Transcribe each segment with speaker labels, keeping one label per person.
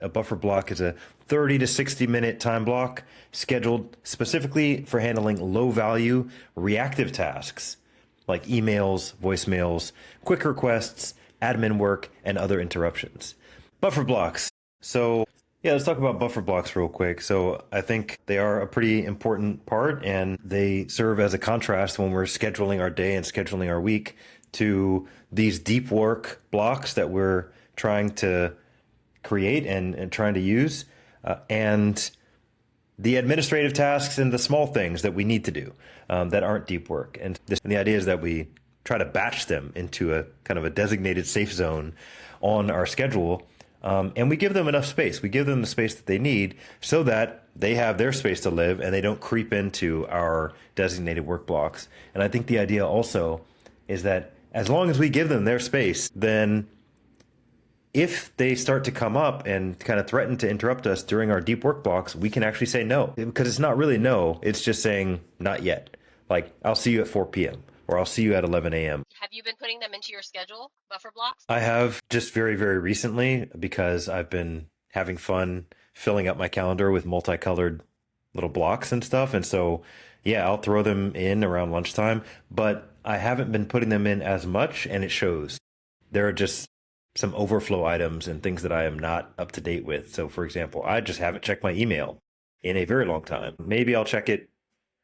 Speaker 1: A buffer block is a 30 to 60-minute time block scheduled specifically for handling low value reactive tasks like emails, voicemails, quick requests, admin work, and other interruptions. Buffer blocks. So, yeah, let's talk about buffer blocks real quick. So, I think they are a pretty important part and they serve as a contrast when we're scheduling our day and scheduling our week to these deep work blocks that we're trying to create and trying to use, and the administrative tasks and the small things that we need to do that aren't deep work. And the idea is that we try to batch them into a kind of a designated safe zone on our schedule. And we give them enough space. We give them the space that they need so that they have their space to live and they don't creep into our designated work blocks. And I think the idea also is that as long as we give them their space, then if they start to come up and kind of threaten to interrupt us during our deep work blocks, we can actually say no, because it's not really no. It's just saying not yet. Like, I'll see you at 4 p.m. or I'll see you at 11 a.m.
Speaker 2: Have you been putting them into your schedule, buffer blocks?
Speaker 1: I have just very, very recently because I've been having fun filling up my calendar with multicolored little blocks and stuff. And so, yeah, I'll throw them in around lunchtime, but I haven't been putting them in as much, and it shows. There are just some overflow items and things that I am not up to date with. So, for example, I just haven't checked my email in a very long time. Maybe I'll check it.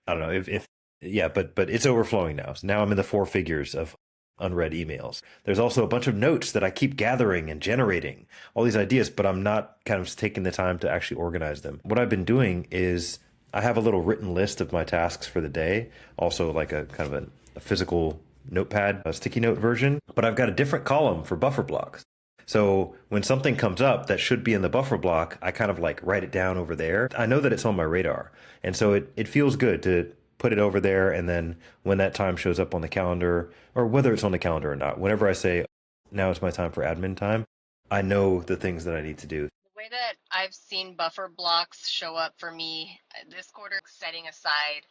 Speaker 1: I don't know if yeah, but it's overflowing now. So now I'm in the four figures of unread emails. There's also a bunch of notes that I keep gathering and generating all these ideas, but I'm not kind of taking the time to actually organize them. What I've been doing is I have a little written list of my tasks for the day, also like a kind of a physical notepad, a sticky note version, but I've got a different column for buffer blocks. So when something comes up that should be in the buffer block, I kind of like write it down over there. I know that it's on my radar. And so it feels good to put it over there. And then when that time shows up on the calendar, or whether it's on the calendar or not, whenever I say, now it's my time for admin time, I know the things that I need to do.
Speaker 2: The way that I've seen buffer blocks show up for me this quarter, setting aside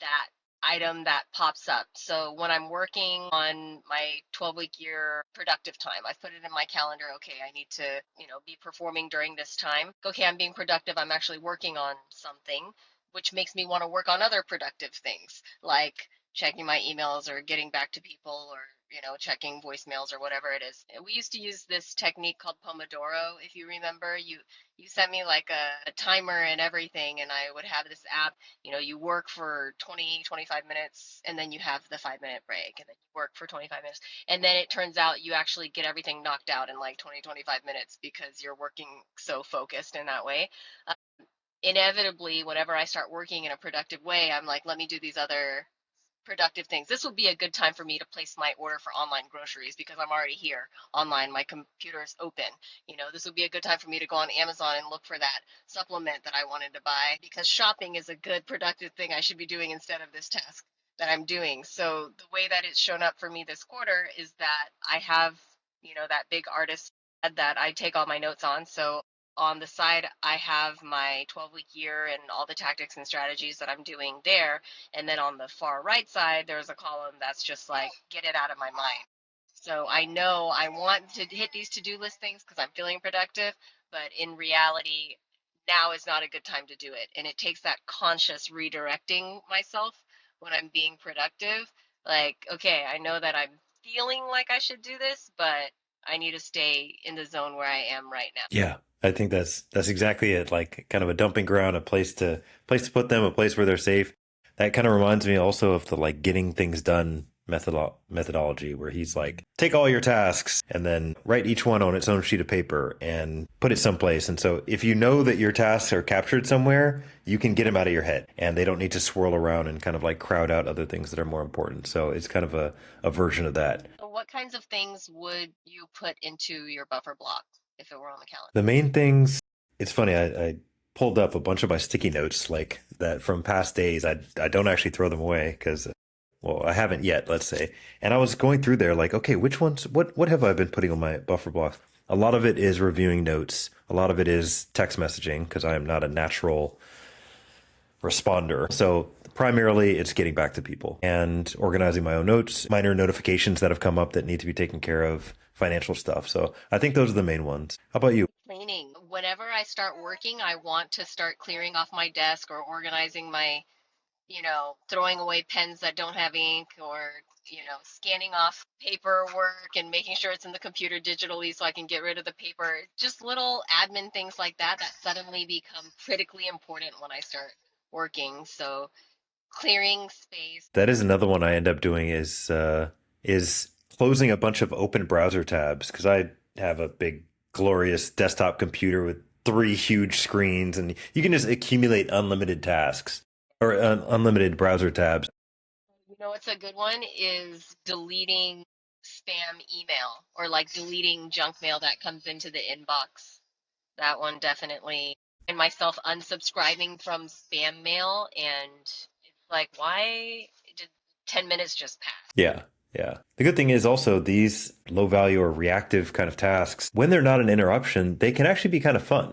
Speaker 2: that item that pops up. So when I'm working on my 12-week year productive time, I've put it in my calendar. Okay, I need to, be performing during this time. Okay, I'm being productive. I'm actually working on something, which makes me want to work on other productive things like checking my emails or getting back to people or checking voicemails or whatever it is. We used to use this technique called Pomodoro. If you remember, you sent me like a timer and everything, and I would have this app. You work for 20-25 minutes, and then you have the 5-minute break, and then you work for 25 minutes, and then it turns out you actually get everything knocked out in like 20-25 minutes because you're working so focused in that way. Inevitably, whenever I start working in a productive way, I'm like, let me do these other productive things. This will be a good time for me to place my order for online groceries because I'm already here online. My computer is open. This would be a good time for me to go on Amazon and look for that supplement that I wanted to buy because shopping is a good productive thing I should be doing instead of this task that I'm doing. So the way that it's shown up for me this quarter is that I have, that big artist that I take all my notes on. So on the side, I have my 12-week year and all the tactics and strategies that I'm doing there. And then on the far right side, there's a column that's just like, get it out of my mind. So I know I want to hit these to-do list things because I'm feeling productive, but in reality, now is not a good time to do it. And it takes that conscious redirecting myself when I'm being productive. Like, okay, I know that I'm feeling like I should do this, but I need to stay in the zone where I am right now.
Speaker 1: Yeah. I think that's exactly it. Like kind of a dumping ground, a place to put them, a place where they're safe. That kind of reminds me also of the like getting things done methodology where he's like, take all your tasks and then write each one on its own sheet of paper and put it someplace. And so if you know that your tasks are captured somewhere, you can get them out of your head and they don't need to swirl around and kind of like crowd out other things that are more important. So it's kind of a version of that.
Speaker 2: What kinds of things would you put into your buffer block if it were on the calendar?
Speaker 1: The main things, it's funny, I pulled up a bunch of my sticky notes like that from past days. I don't actually throw them away because, well, I haven't yet, let's say. And I was going through there like, okay, which ones, what have I been putting on my buffer block? A lot of it is reviewing notes. A lot of it is text messaging because I am not a natural responder. So primarily it's getting back to people and organizing my own notes, minor notifications that have come up that need to be taken care of, financial stuff. So I think those are the main ones. How about you?
Speaker 2: Cleaning. whenever I start working, I want to start clearing off my desk or organizing my, throwing away pens that don't have ink, or, scanning off paperwork and making sure it's in the computer digitally so I can get rid of the paper. Just little admin things like that that suddenly become critically important when I start working. So clearing space.
Speaker 1: That is another one I end up doing is closing a bunch of open browser tabs because I have a big glorious desktop computer with three huge screens, and you can just accumulate unlimited tasks or unlimited browser tabs.
Speaker 2: What's a good one is deleting spam email, or like deleting junk mail that comes into the inbox. That one definitely. And myself unsubscribing from spam mail, and it's like, why did 10 minutes just pass?
Speaker 1: Yeah. Yeah. The good thing is also these low value or reactive kind of tasks, when they're not an interruption, they can actually be kind of fun.